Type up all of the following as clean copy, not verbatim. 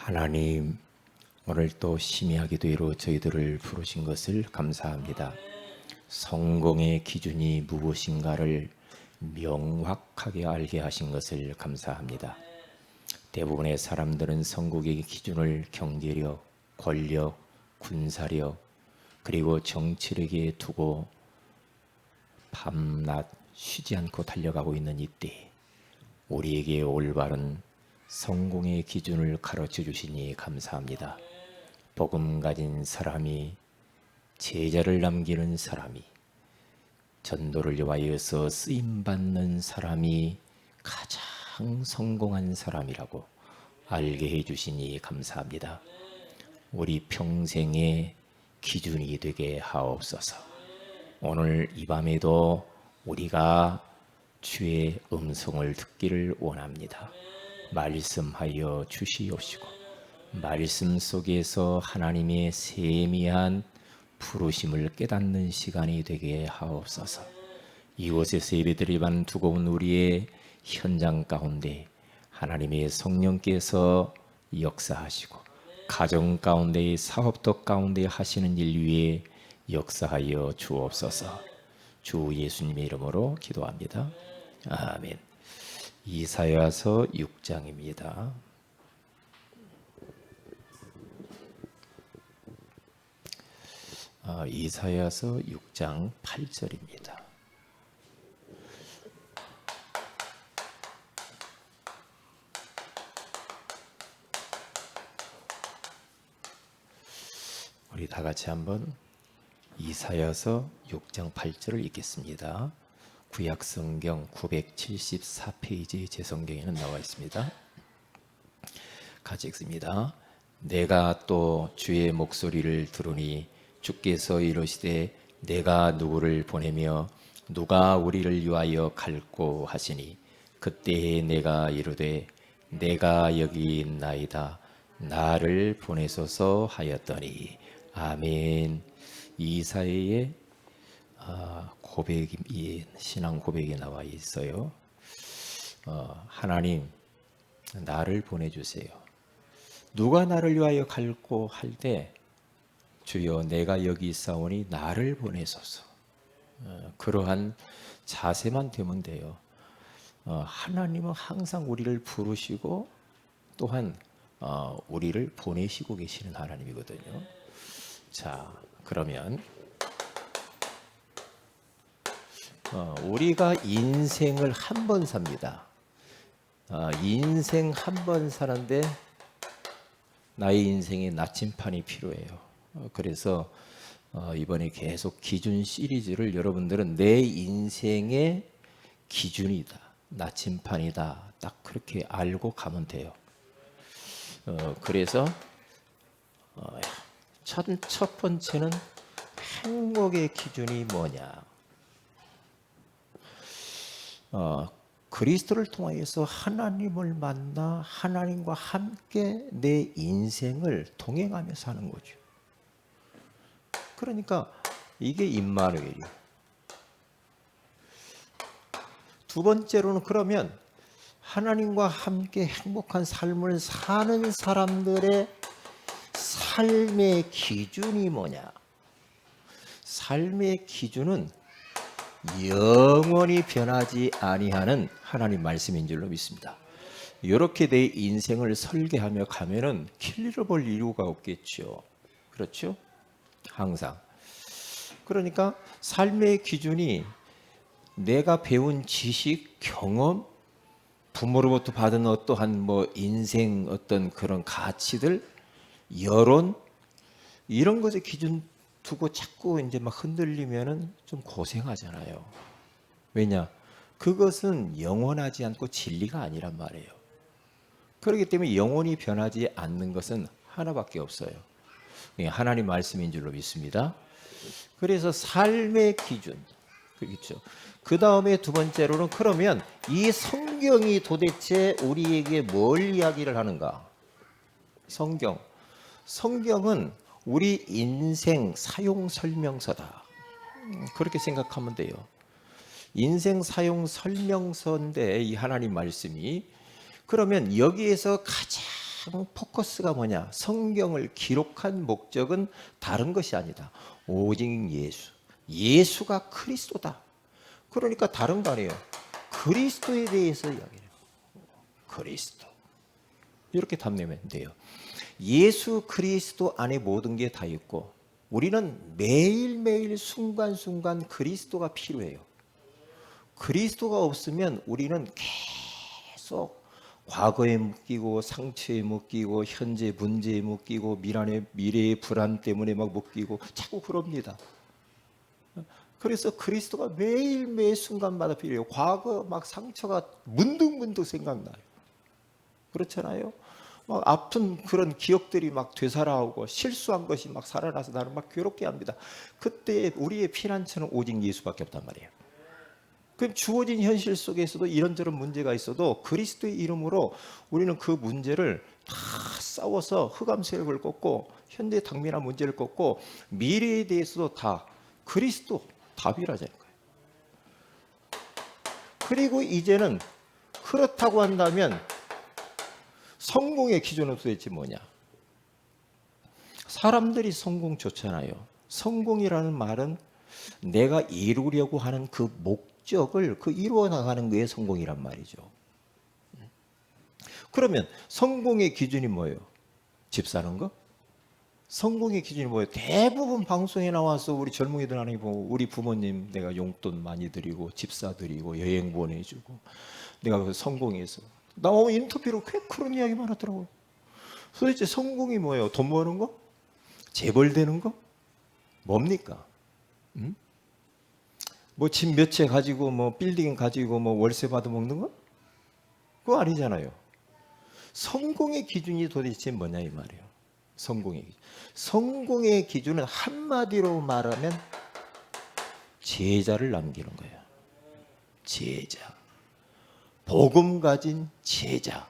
하나님, 오늘 또 심야 기도회로 저희들을 부르신 것을 감사합니다. 성공의 기준이 무엇인가를 명확하게 알게 하신 것을 감사합니다. 대부분의 사람들은 성공의 기준을 경제력, 권력, 군사력, 그리고 정치력에 두고 밤낮 쉬지 않고 달려가고 있는 이때 우리에게 올바른 성공의 기준을 가르쳐 주시니 감사합니다. 복음 가진 사람이, 제자를 남기는 사람이, 전도를 위하여서 쓰임받는 사람이 가장 성공한 사람이라고 알게 해주시니 감사합니다. 우리 평생의 기준이 되게 하옵소서. 오늘 이 밤에도 우리가 주의 음성을 듣기를 원합니다. 말씀하여 주시옵시고 말씀 속에서 하나님의 세미한 부르심을 깨닫는 시간이 되게 하옵소서. 이곳에서 예배드리만 두고 온 우리의 현장 가운데 하나님의 성령께서 역사하시고 가정 가운데, 사업터 가운데 하시는 일 위에 역사하여 주옵소서. 주 예수님의 이름으로 기도합니다. 아멘. 이사야서 6장입니다. 이사야서 6장 8절입니다. 우리 다 같이 한번 이사야서 6장 8절을 읽겠습니다. 구약성경 974페이지 제 성경에는 나와 있습니다. 같이 읽습니다. 내가 또 주의 목소리를 들으니 주께서 이르시되 내가 누구를 보내며 누가 우리를 위하여 갈꼬 하시니 그때에 내가 이르되 내가 여기 있나이다 나를 보내소서 하였더니 아멘. 이사야의 고백이, 신앙 고백이 나와 있어요. 하나님, 나를 보내주세요. 누가 나를 위하여 갈고 할 때 주여 내가 여기 있사오니 나를 보내소서. 그러한 자세만 되면 돼요. 하나님은 항상 우리를 부르시고 또한 우리를 보내시고 계시는 하나님이거든요. 자, 그러면 우리가 인생을 한 번 삽니다. 인생 한 번 사는데 나의 인생에 나침판이 필요해요. 그래서 이번에 계속 기준 시리즈를 여러분들은 내 인생의 기준이다, 나침판이다, 딱 그렇게 알고 가면 돼요. 그래서 첫 번째는 행복의 기준이 뭐냐? 그리스도를 통하여서 하나님을 만나 하나님과 함께 내 인생을 동행하며 사는 거죠. 그러니까 이게 임마누엘이에요. 두 번째로는 그러면 하나님과 함께 행복한 삶을 사는 사람들의 삶의 기준이 뭐냐? 삶의 기준은 영원히 변하지 아니하는 하나님 말씀인 줄로 믿습니다. 이렇게 내 인생을 설계하며 가면은 길을 볼 이유가 없겠죠. 그렇죠? 항상. 그러니까 삶의 기준이 내가 배운 지식, 경험, 부모로부터 받은 어떠한 인생 어떤 그런 가치들, 여론 이런 것에 기준 두고 자꾸 이제 막 흔들리면은 좀 고생하잖아요. 왜냐? 그것은 영원하지 않고 진리가 아니란 말이에요. 그렇기 때문에 영원히 변하지 않는 것은 하나밖에 없어요. 하나님 말씀인 줄로 믿습니다. 그래서 삶의 기준, 그렇죠. 그 다음에 두 번째로는 그러면 이 성경이 도대체 우리에게 뭘 이야기를 하는가? 성경은 우리 인생 사용 설명서다. 그렇게 생각하면 돼요. 인생 사용 설명서인데 이 하나님 말씀이 그러면 여기에서 가장 포커스가 뭐냐? 성경을 기록한 목적은 다른 것이 아니다. 오직 예수. 예수가 그리스도다. 그러니까 다른 거 아니에요. 그리스도에 대해서 이야기해요. 그리스도. 이렇게 답내면 돼요. 예수 그리스도 안에 모든 게 다 있고 우리는 매일매일 순간순간 그리스도가 필요해요. 그리스도가 없으면 우리는 계속 과거에 묶이고 상처에 묶이고 현재 문제에 묶이고 미래의 불안 때문에 막 묶이고 자꾸 그럽니다. 그래서 그리스도가 매일매일 순간마다 필요해요. 과거 막 상처가 문득문득 생각나요. 그렇잖아요. 막 아픈 그런 기억들이 막 되살아오고 실수한 것이 막 살아나서 나를 막 괴롭게 합니다. 그때 우리의 피난처는 오직 예수밖에 없단 말이에요. 그럼 주어진 현실 속에서도 이런저런 문제가 있어도 그리스도의 이름으로 우리는 그 문제를 다 싸워서 흑암세력을 꺾고 현재 당면한 문제를 꺾고 미래에 대해서도 다 그리스도 답이라자는 거예요. 그리고 이제는 그렇다고 한다면 성공의 기준은 도대체 뭐냐? 사람들이 성공 좋잖아요. 성공이라는 말은 내가 이루려고 하는 그 목적을 이루어 나가는 게 성공이란 말이죠. 그러면 성공의 기준이 뭐예요? 집 사는 거? 성공의 기준이 뭐예요? 대부분 방송에 나와서 우리 젊은이들 안에 보고 우리 부모님 내가 용돈 많이 드리고 집 사드리고 여행 보내주고 내가 성공해서 나오면 인터뷰로 꽤 그런 이야기만 하더라고요. 도대체 성공이 뭐예요? 돈 버는 거? 재벌되는 거? 뭡니까? 뭐 집 몇 채 가지고 뭐 빌딩 가지고 뭐 월세 받아 먹는 거? 그거 아니잖아요. 성공의 기준이 도대체 뭐냐 이 말이에요. 성공의 기준은 한마디로 말하면 제자를 남기는 거예요. 제자. 복음 가진 제자.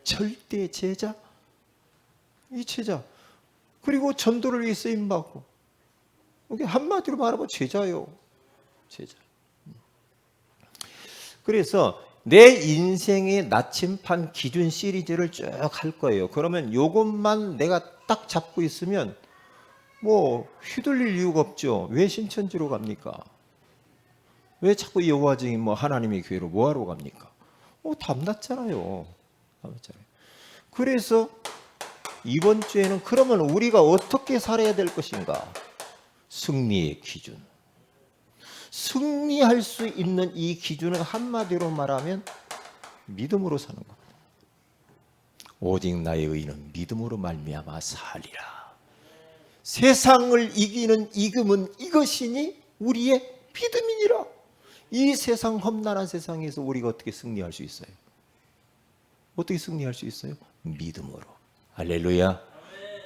절대 제자. 이 제자. 그리고 전도를 위해 쓰임받고. 이게 한마디로 말하면 제자예요. 제자. 그래서 내 인생의 나침판 기준 시리즈를 쭉 할 거예요. 그러면 이것만 내가 딱 잡고 있으면 뭐 휘둘릴 이유가 없죠. 왜 신천지로 갑니까? 왜 자꾸 여호와증인 뭐 하나님의 교회로 뭐하러 갑니까? 답났잖아요. 그래서 이번 주에는 그러면 우리가 어떻게 살아야 될 것인가? 승리의 기준. 승리할 수 있는 이 기준은 한마디로 말하면 믿음으로 사는 겁니다. 오직 나의 의는 믿음으로 말미암아 살리라. 세상을 이기는 이금은 이것이니 우리의 믿음이니라. 이 세상 험난한 세상에서 우리가 어떻게 승리할 수 있어요? 어떻게 승리할 수 있어요? 믿음으로. 할렐루야.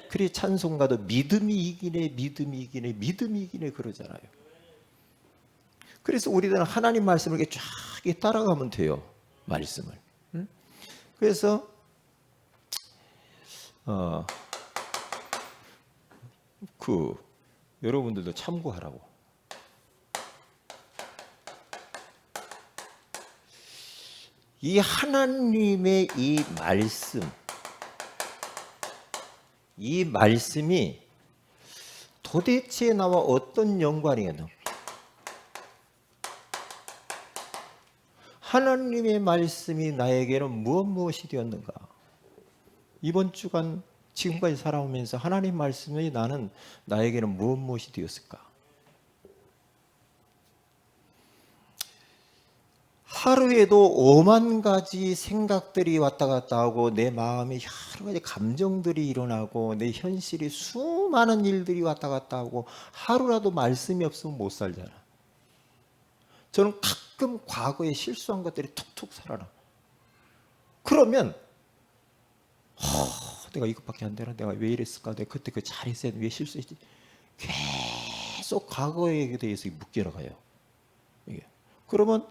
그래 찬송가도 믿음이 이기네 믿음이 이기네 믿음이 이기네 그러잖아요. 그래서 우리들은 하나님 말씀을 이렇게 쫙 따라가면 돼요. 말씀을. 그래서 여러분들도 참고하라고. 이 하나님의 이 말씀이 도대체 나와 어떤 연관이냐? 하나님의 말씀이 나에게는 무엇이 되었는가? 이번 주간 지금까지 살아오면서 하나님 말씀이 나에게는 무엇이 되었을까? 하루에도 5만 가지 생각들이 왔다 갔다 하고 내 마음에 여러 가지 감정들이 일어나고 내 현실이 수많은 일들이 왔다 갔다 하고 하루라도 말씀이 없으면 못 살잖아. 저는 가끔 과거에 실수한 것들이 툭툭 살아나. 그러면 내가 이것밖에 안 되나? 내가 왜 이랬을까? 내가 그때 잘했어야 왜 실수했지? 계속 과거에 대해서 묶여나가요. 그러면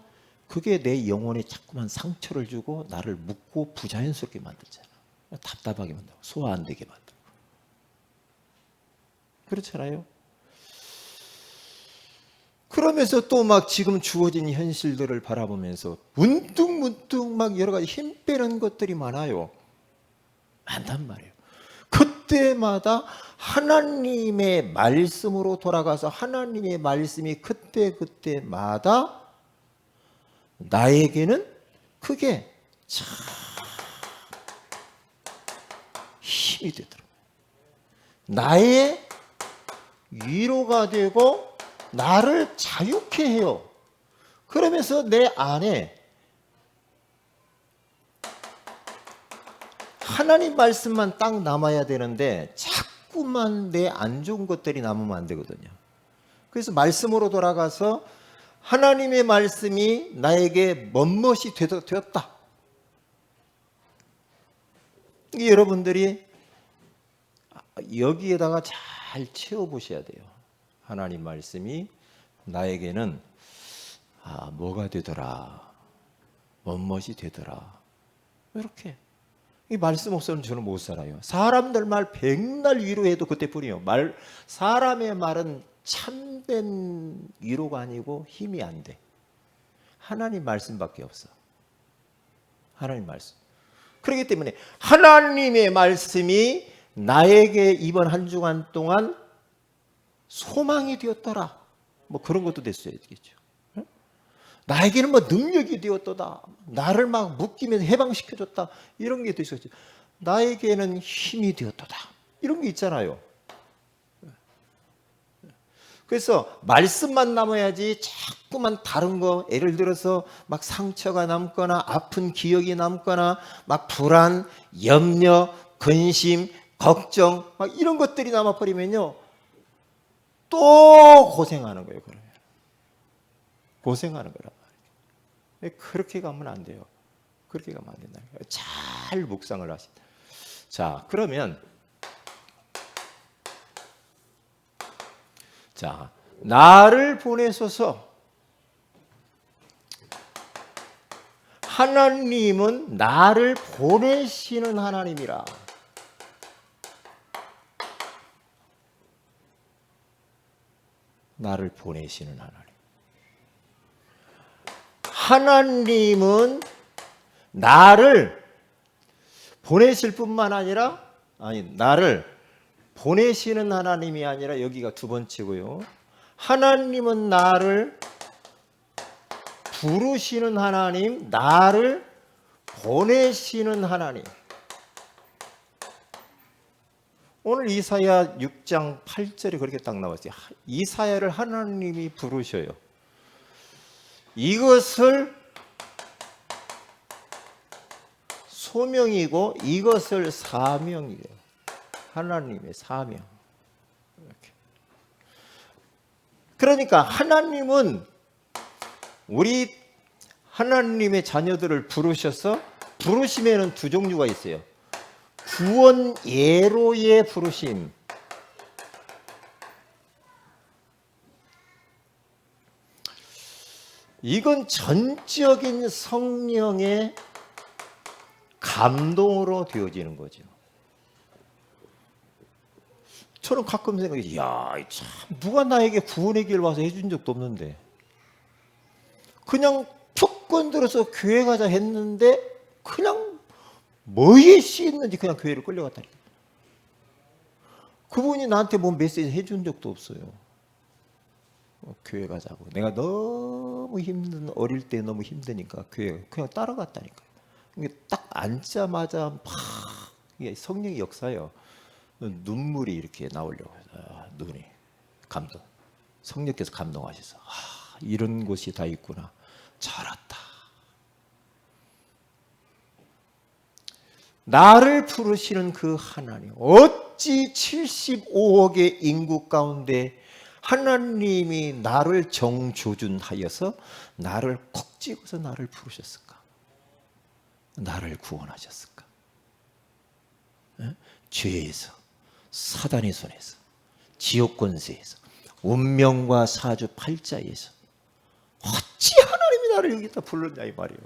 그게 내 영혼에 자꾸만 상처를 주고 나를 묻고 부자연스럽게 만들잖아. 답답하게 만들고 소화 안 되게 만들고. 그렇잖아요. 그러면서 또 막 지금 주어진 현실들을 바라보면서 문득 막 여러 가지 힘 빼는 것들이 많아요. 안단 말이에요. 그때마다 하나님의 말씀으로 돌아가서 하나님의 말씀이 그때마다 나에게는 그게 참 힘이 되더라고요. 나의 위로가 되고 나를 자유케 해요. 그러면서 내 안에 하나님 말씀만 딱 남아야 되는데 자꾸만 내 안 좋은 것들이 남으면 안 되거든요. 그래서 말씀으로 돌아가서 하나님의 말씀이 나에게 멋멋이 되었다. 여러분들이 여기에다가 잘 채워보셔야 돼요. 하나님 말씀이 나에게는 뭐가 되더라, 멋멋이 되더라. 이렇게 이 말씀 없으면 저는 못 살아요. 사람들 말 백날 위로해도 그때뿐이요. 사람의 말은 참된 위로가 아니고 힘이 안 돼. 하나님 말씀밖에 없어. 하나님 말씀. 그렇기 때문에 하나님의 말씀이 나에게 이번 한 주간 동안 소망이 되었더라. 뭐 그런 것도 됐어야 되겠죠. 나에게는 뭐 능력이 되었도다. 나를 막 묶이면서 해방시켜줬다. 이런 게 됐었죠. 나에게는 힘이 되었도다. 이런 게 있잖아요. 그래서 말씀만 남아야지 자꾸만 다른 거, 예를 들어서 막 상처가 남거나 아픈 기억이 남거나 막 불안, 염려, 근심, 걱정 막 이런 것들이 남아버리면요. 또 고생하는 거예요. 그러면. 고생하는 거란 말이에요. 그렇게 가면 안 돼요. 그렇게 가면 안 된다. 잘 묵상을 하시다. 자, 그러면 자, 나를 보내소서. 하나님은 나를 보내시는 하나님이라. 나를 보내시는 하나님. 하나님은 나를 보내실 뿐만 아니라 나를 보내시는 하나님이 아니라 여기가 두 번째고요. 하나님은 나를 부르시는 하나님, 나를 보내시는 하나님. 오늘 이사야 6장 8절에 그렇게 딱 나왔어요. 이사야를 하나님이 부르셔요. 이것을 소명이고 이것을 사명이에요. 하나님의 사명. 이렇게. 그러니까 하나님은 우리 하나님의 자녀들을 부르셔서 부르심에는 두 종류가 있어요. 구원 예로의 부르심. 이건 전적인 성령의 감동으로 되어지는 거죠. 저는 가끔 생각해요. 야, 참 누가 나에게 구원의 길 와서 해준 적도 없는데 그냥 툭 건드려서 교회 가자 했는데 그냥 뭐에 씌있는지 그냥 교회를 끌려갔다니까. 그분이 나한테 뭐 메시지 해준 적도 없어요. 교회 가자고. 내가 너무 어릴 때 너무 힘드니까 교회 그냥 따라갔다니까요. 딱 앉자마자 막 이게 성령의 역사예요. 눈물이 이렇게 나오려고 해요. 눈이 감동. 성령께서 감동하셔서 이런 곳이 다 있구나. 잘 왔다. 나를 부르시는 그 하나님. 어찌 75억의 인구 가운데 하나님이 나를 정조준하여서 나를 콕 찍어서 나를 부르셨을까? 나를 구원하셨을까? 죄에서, 사단의 손에서, 지옥 권세에서, 운명과 사주 팔자에서 어찌 하나님이 나를 여기다 불렀냐 이 말이에요.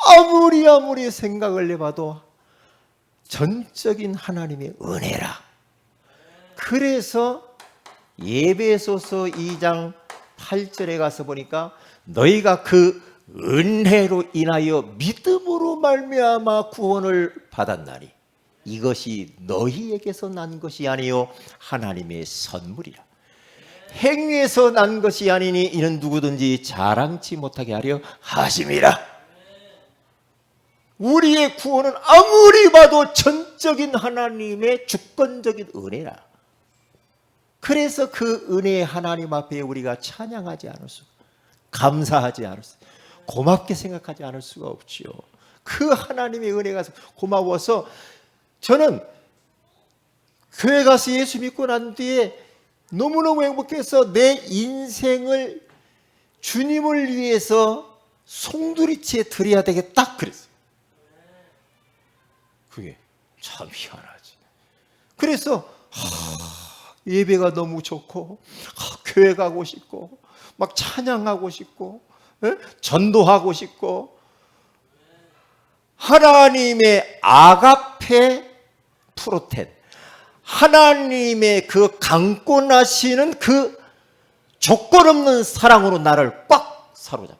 아무리 생각을 해봐도 전적인 하나님의 은혜라. 그래서 예배소서 2장 8절에 가서 보니까 너희가 그 은혜로 인하여 믿음으로 말미암아 구원을 받았나니 이것이 너희에게서 난 것이 아니요 하나님의 선물이라. 행위에서 난 것이 아니니 이는 누구든지 자랑치 못하게 하려 하심이라. 우리의 구원은 아무리 봐도 전적인 하나님의 주권적인 은혜라. 그래서 그 은혜의 하나님 앞에 우리가 찬양하지 않을 수가, 감사하지 않을 수, 고맙게 생각하지 않을 수가 없지요. 그 하나님의 은혜가 고마워서 저는 교회 가서 예수 믿고 난 뒤에 너무너무 행복해서 내 인생을 주님을 위해서 송두리째 드려야 되겠다 그랬어요. 그게 참 희한하지. 그래서 예배가 너무 좋고 교회 가고 싶고 막 찬양하고 싶고 전도하고 싶고 하나님의 아가페 프로텐, 하나님의 그 강권하시는 그 조건 없는 사랑으로 나를 꽉 사로잡아.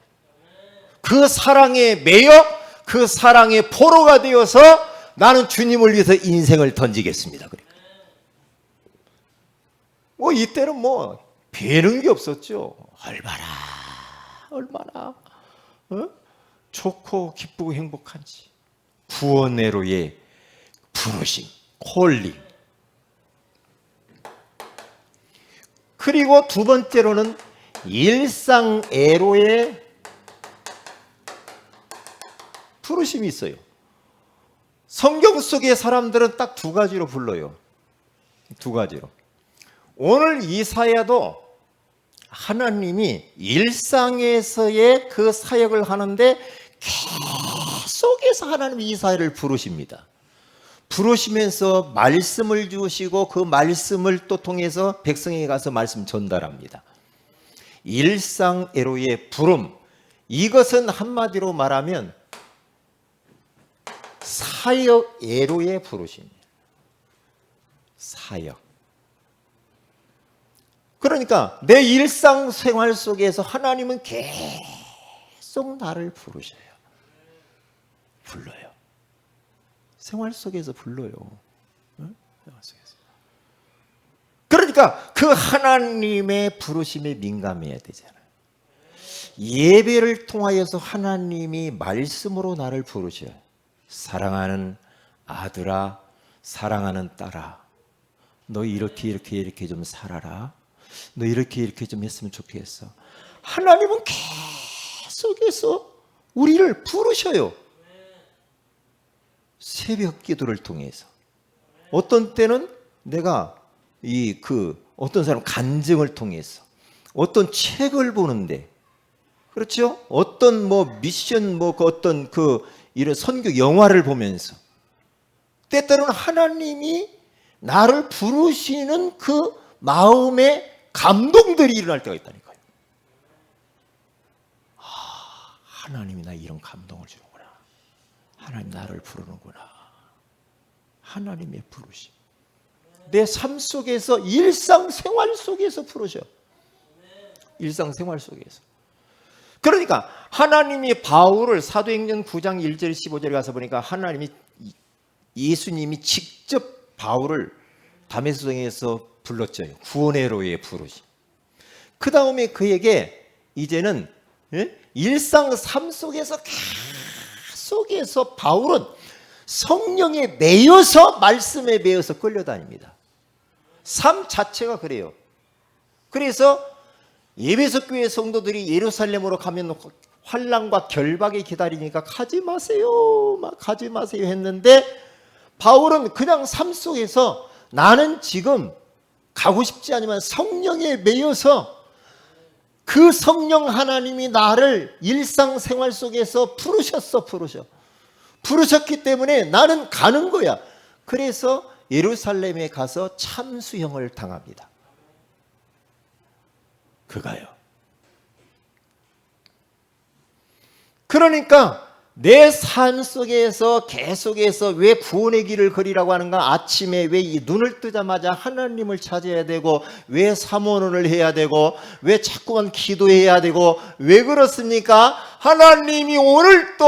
그 사랑에 매여 그 사랑의 포로가 되어서 나는 주님을 위해서 인생을 던지겠습니다. 그래. 이때는 배는 게 없었죠. 얼마나 좋고 기쁘고 행복한지. 구원의로의 부르심, 콜링. 그리고 두 번째로는 일상애로의 부르심이 있어요. 성경 속의 사람들은 딱 두 가지로 불러요. 두 가지로. 오늘 이사야도 하나님이 일상에서의 그 사역을 하는데 계속해서 하나님이 이사야를 부르십니다. 부르시면서 말씀을 주시고 그 말씀을 또 통해서 백성에게 가서 말씀 전달합니다. 일상애로의 부름, 이것은 한마디로 말하면 사역애로의 부르심입니다. 사역. 그러니까 내 일상생활 속에서 하나님은 계속 나를 부르셔요. 불러요. 생활 속에서 불러요. 생활 속에서. 그러니까 그 하나님의 부르심에 민감해야 되잖아요. 예배를 통하여서 하나님이 말씀으로 나를 부르셔요. 사랑하는 아들아, 사랑하는 딸아, 너 이렇게 좀 살아라. 너 이렇게 좀 했으면 좋겠어. 하나님은 계속해서 우리를 부르셔요. 새벽 기도를 통해서. 어떤 때는 내가 어떤 사람 간증을 통해서, 어떤 책을 보는데, 그렇죠? 어떤 미션 어떤 이런 선교 영화를 보면서, 때때로는 하나님이 나를 부르시는 그 마음의 감동들이 일어날 때가 있다니까요. 하나님이 나 이런 감동을 주는구나. 하나님 나를 부르는구나. 하나님의 부르심. 내 삶 속에서, 일상생활 속에서 부르셔. 일상생활 속에서. 그러니까 하나님이 바울을 사도행전 9장 1절 15절에 가서 보니까 하나님이, 예수님이 직접 바울을 다메섹에서 불렀죠. 구원의로에 부르심. 그 다음에 그에게 이제는 일상 삶 속에서 계속해서 바울은 성령에 매여서, 말씀에 매여서 끌려다닙니다. 삶 자체가 그래요. 그래서 예배석 교회 성도들이 예루살렘으로 가면 환난과 결박이 기다리니까 가지 마세요 했는데, 바울은 그냥 삶 속에서 나는 지금 가고 싶지 않지만 성령에 매여서 그 성령 하나님이 나를 일상생활 속에서 부르셨기 때문에 나는 가는 거야. 그래서 예루살렘에 가서 참수형을 당합니다. 그가요. 그러니까 내 삶 속에서 계속해서 왜 구원의 길을 걸으라고 하는가? 아침에 왜 이 눈을 뜨자마자 하나님을 찾아야 되고, 왜 삼원을 해야 되고, 왜 자꾸만 기도해야 되고, 왜 그렇습니까? 하나님이 오늘 또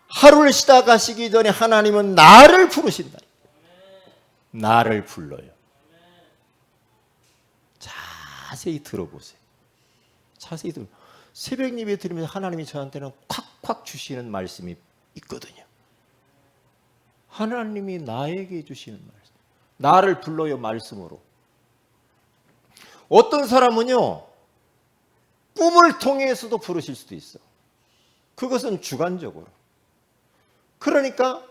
하루를 시작하시기 전에 하나님은 나를 부르신다. 나를 불러요. 자세히 들어보세요. 자세히 들어. 새벽 예배 드리면서 하나님이 저한테는 콱콱 주시는 말씀이 있거든요. 하나님이 나에게 주시는 말씀. 나를 불러요, 말씀으로. 어떤 사람은요, 꿈을 통해서도 부르실 수도 있어. 그것은 주관적으로. 그러니까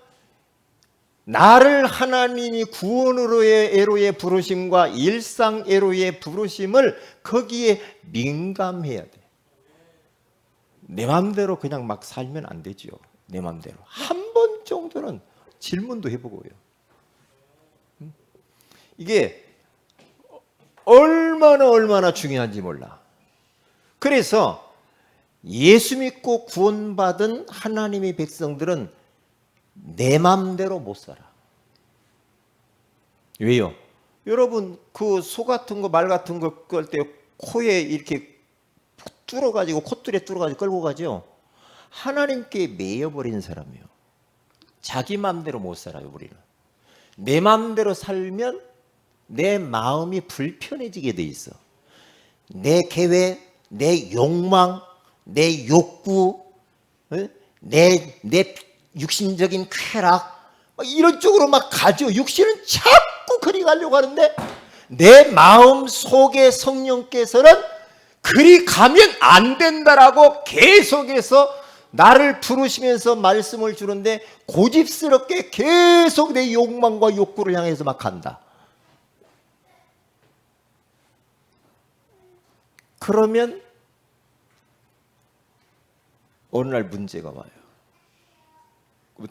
나를 하나님이 구원으로의 애로의 부르심과 일상 애로의 부르심을 거기에 민감해야 돼. 내 맘대로 그냥 막 살면 안 되죠. 내 맘대로. 한 번 정도는 질문도 해보고요. 이게 얼마나 중요한지 몰라. 그래서 예수 믿고 구원받은 하나님의 백성들은 내 맘대로 못 살아. 왜요? 여러분 그 소 같은 거 말 같은 거 끌 때 코에 이렇게 뚫어가지고 콧줄에 뚫어가지고 끌고 가죠. 하나님께 매여버리는 사람이요. 자기 맘대로 못 살아요. 우리는 내 맘대로 살면 내 마음이 불편해지게 돼 있어. 내 계획, 내 욕망, 내 욕구, 내 육신적인 쾌락 이런 쪽으로 막 가죠. 육신은 자꾸 그리 가려고 하는데 내 마음 속에 성령께서는 그리 가면 안 된다라고 계속해서 나를 부르시면서 말씀을 주는데 고집스럽게 계속 내 욕망과 욕구를 향해서 막 간다. 그러면 어느 날 문제가 와요.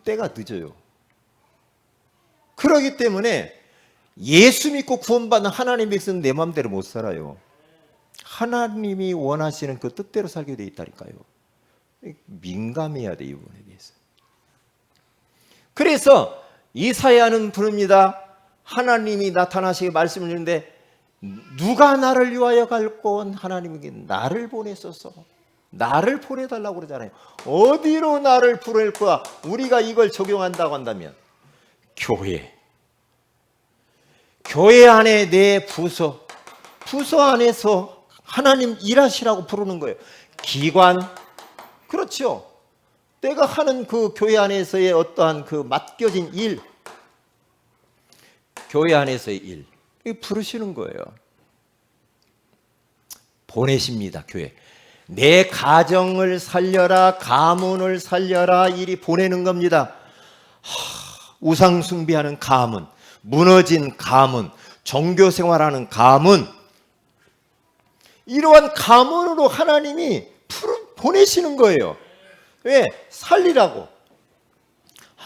때가 늦어요. 그렇기 때문에 예수 믿고 구원받는 하나님의 백성은 내 마음대로 못 살아요. 하나님이 원하시는 그 뜻대로 살게 돼 있다니까요. 민감해야 돼, 이 부분에 대해서. 그래서 이사야는 부릅니다. 하나님이 나타나시게 말씀을 주는데 누가 나를 위하여 갈고 하나님에게 나를 보내소서. 나를 보내달라고 그러잖아요. 어디로 나를 보낼 거야? 우리가 이걸 적용한다고 한다면 교회 안에 내 부서 안에서 하나님 일하시라고 부르는 거예요. 기관, 그렇죠. 내가 하는 그 교회 안에서의 어떠한 그 맡겨진 일, 교회 안에서의 일, 부르시는 거예요. 보내십니다. 교회. 내 가정을 살려라, 가문을 살려라, 이리 보내는 겁니다. 우상 숭배하는 가문, 무너진 가문, 종교 생활하는 가문, 이러한 가문으로 하나님이 보내시는 거예요. 왜? 살리라고.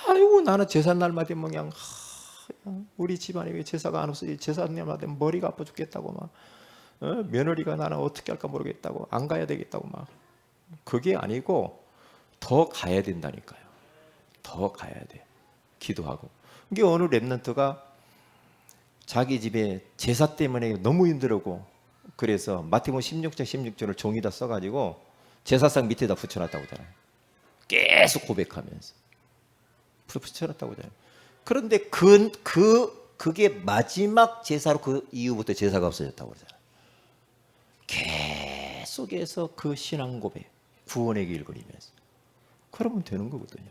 아이고 나는 제사 날만 되면 그냥 우리 집안에 왜 제사가 안 없어지? 제사 날만 되면 머리가 아파 죽겠다고 막 며느리가 나는 어떻게 할까 모르겠다고 안 가야 되겠다고 막. 그게 아니고 더 가야 된다니까요. 더 가야 돼. 기도하고. 이게 어느 랩런트가 자기 집에 제사 때문에 너무 힘들고 그래서 마태복음 16장 16절을 종이다 써가지고 제사상 밑에다 붙여놨다고 하잖아요. 계속 고백하면서 붙여놨다고 하잖아요. 그런데 그게 마지막 제사로 그 이후부터 제사가 없어졌다고 그러잖아요. 계속해서 그 신앙 고백, 구원의 길 그리면서 그러면 되는 거거든요.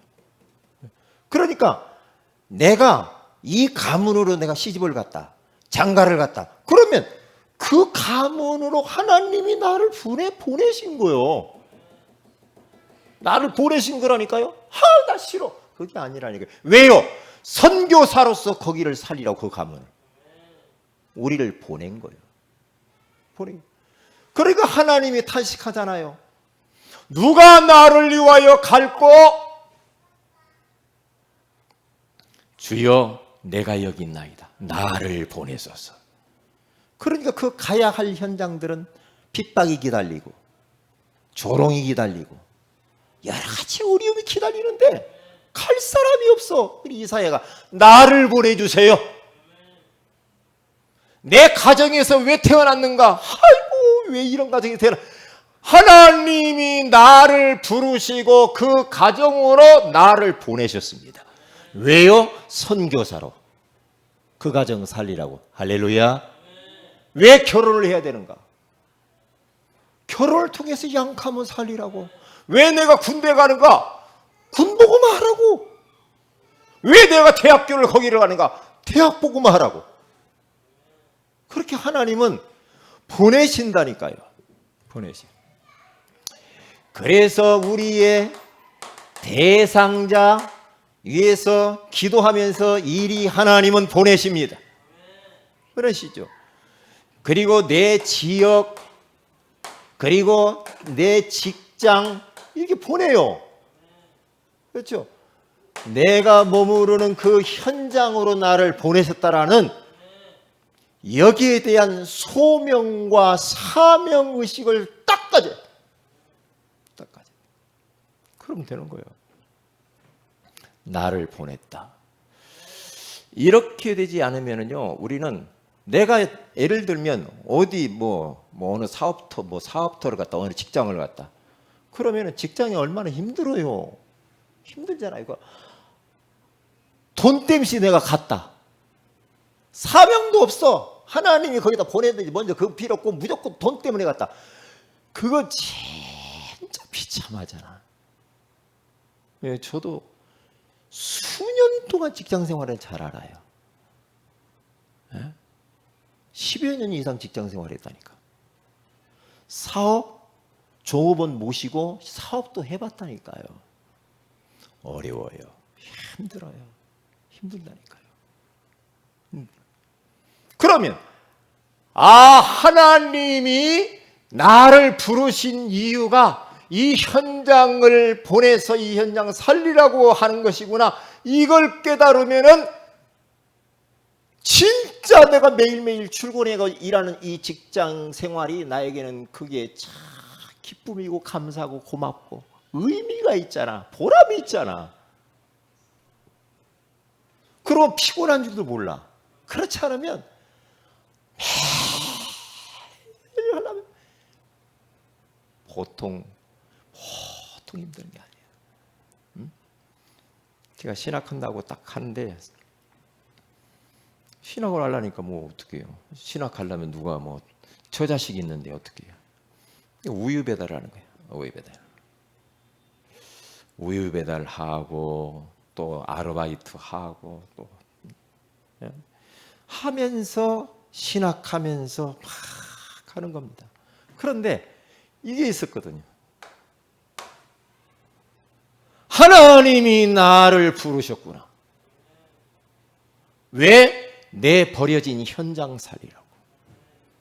그러니까 내가 이 가문으로 내가 시집을 갔다, 장가를 갔다. 그러면 그 가문으로 하나님이 나를 보내신 거예요. 나를 보내신 거라니까요. 나 싫어. 그게 아니라니까요. 왜요? 선교사로서 거기를 살리라고 그 가문을. 우리를 보낸 거예요. 그러니까 하나님이 탄식하잖아요. 누가 나를 위하여 갈고? 주여 내가 여기 있나이다. 나를 보내소서. 그러니까 그 가야 할 현장들은 핍박이 기다리고 조롱이 기다리고 여러 가지 어려움이 기다리는데 갈 사람이 없어. 이사야가 나를 보내주세요. 내 가정에서 왜 태어났는가? 아이고, 왜 이런 가정이 태어나? 하나님이 나를 부르시고 그 가정으로 나를 보내셨습니다. 왜요? 선교사로 그 가정 살리라고. 할렐루야. 왜 결혼을 해야 되는가? 결혼을 통해서 양카면 살리라고. 왜 내가 군대 가는가? 군복음만 하라고. 왜 내가 대학교를 거기를 가는가? 대학 복음만 하라고. 그렇게 하나님은 보내신다니까요. 보내신. 그래서 우리의 대상자 위에서 기도하면서 이리 하나님은 보내십니다. 그러시죠. 그리고 내 지역, 그리고 내 직장 이렇게 보내요. 그렇죠? 내가 머무르는 그 현장으로 나를 보내셨다라는 여기에 대한 소명과 사명의식을 딱 가져야 돼. 딱 가져야 돼. 그럼 되는 거예요. 나를 보냈다. 이렇게 되지 않으면요, 우리는 내가 예를 들면 어디 어느 사업터를 갔다 어느 직장을 갔다. 그러면은 직장이 얼마나 힘들어요. 힘들잖아요. 이거 돈 때문에 내가 갔다. 사명도 없어. 하나님이 거기다 보내든지 먼저 그 필요 없고 무조건 돈 때문에 갔다. 그거 진짜 비참하잖아. 예, 저도 수년 동안 직장 생활을 잘 알아요. 예? 10여 년 이상 직장 생활했다니까. 사업, 종업원 모시고 사업도 해봤다니까요. 어려워요. 힘들어요. 힘들다니까요. 그러면 하나님이 나를 부르신 이유가 이 현장을 보내서 이 현장 살리라고 하는 것이구나. 이걸 깨달으면은 진짜 내가 매일매일 출근해서 일하는 이 직장 생활이 나에게는 그게 참 기쁨이고 감사하고 고맙고 의미가 있잖아. 보람이 있잖아. 그러고 피곤한 줄도 몰라. 그렇지 않으면 매일 하려면 보통 힘든 게 아니에요. 응? 제가 신학한다고 딱 하는데 신학을 하려니까 어떻게 해요? 신학하려면 누가 저 자식 있는데 어떻게 해요? 우유 배달하는 거예요. 우유 배달하고 또 아르바이트 하고 또 하면서 신학하면서 막 하는 겁니다. 그런데 이게 있었거든요. 하나님이 나를 부르셨구나. 왜? 내 버려진 현장 살리라고.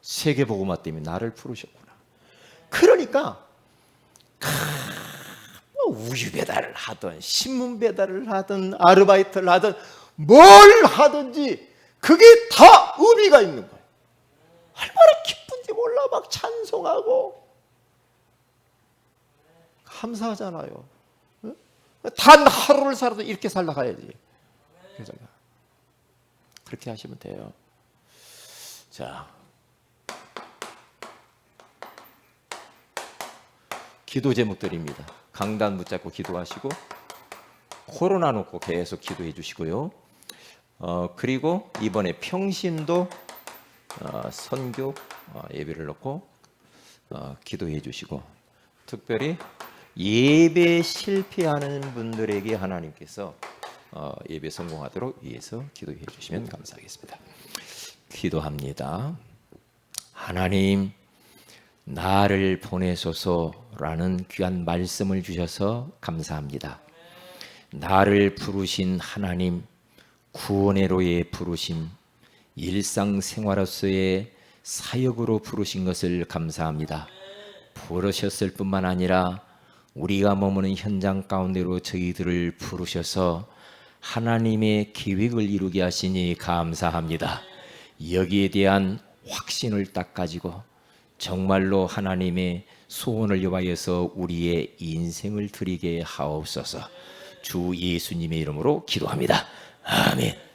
세계복음화 때문에 나를 부르셨구나. 그러니까 우유 배달을 하든 신문 배달을 하든 아르바이트를 하든 뭘 하든지 그게 다 의미가 있는 거예요. 얼마나 기쁜지 몰라. 막 찬송하고 감사하잖아요. 단 하루를 살아도 이렇게 살아가야지. 그렇게 하시면 돼요. 자, 기도 제목들입니다. 강단 붙잡고 기도하시고 코로나 놓고 계속 기도해 주시고요. 그리고 이번에 평신도 선교 예배를 놓고 기도해 주시고 특별히 예배 실패하는 분들에게 하나님께서 예배 성공하도록 위해서 기도해 주시면 감사하겠습니다. 기도합니다. 하나님, 나를 보내소서라는 귀한 말씀을 주셔서 감사합니다. 나를 부르신 하나님, 구원의로의 부르심, 일상생활로서의 사역으로 부르신 것을 감사합니다. 부르셨을 뿐만 아니라 우리가 머무는 현장 가운데로 저희들을 부르셔서 하나님의 계획을 이루게 하시니 감사합니다. 여기에 대한 확신을 딱 가지고 정말로 하나님의 소원을 여호와에서 우리의 인생을 드리게 하옵소서. 주 예수님의 이름으로 기도합니다. 아멘.